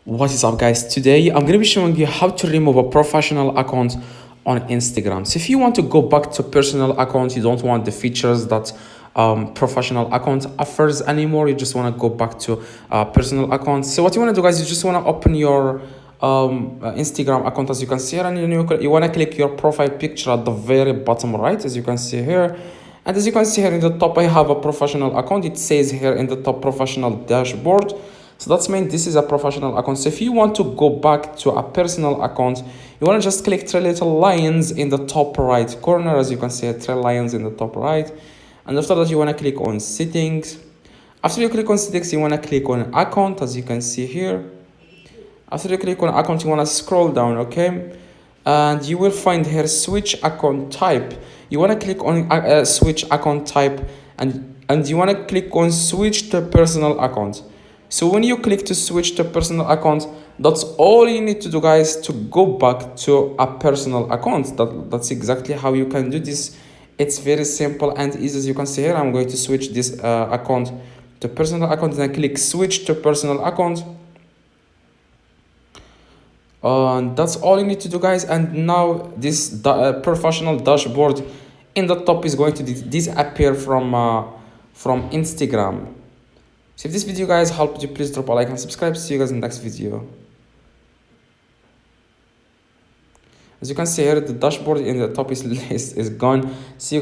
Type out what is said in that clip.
What is up, guys? Today I'm going to be showing you how to remove a professional account on Instagram. So if you want to go back to personal account, you don't want the features that professional account offers anymore, you just want to go back to personal account. So what you want to do, guys, you just want to open your Instagram account, as you can see here, and you want to click your profile picture at the very bottom right, as you can see here. And as you can see here in the top, I have a professional account. It says here in the top, professional dashboard. So that's mean this is a professional account. So if you want to go back to a personal account, you want to just click three little lines in the top right corner. As you can see, three lines in the top right. And after that, you want to click on settings. After you click on settings, you want to click on account, as you can see here. After you click on account, you want to scroll down, okay? And you will find here switch account type. You want to click on switch account type, and you want to click on switch to personal account. So when you click to switch to personal account, that's all you need to do, guys, to go back to a personal account. That's exactly how you can do this. It's very simple and easy. As you can see here, I'm going to switch this account to personal account, and I click switch to personal account. That's all you need to do, guys. And now this professional dashboard in the top is going to disappear from Instagram. So if this video, guys, helped you, please drop a like and subscribe. See you guys in the next video. As you can see here, the dashboard in the top is gone. See you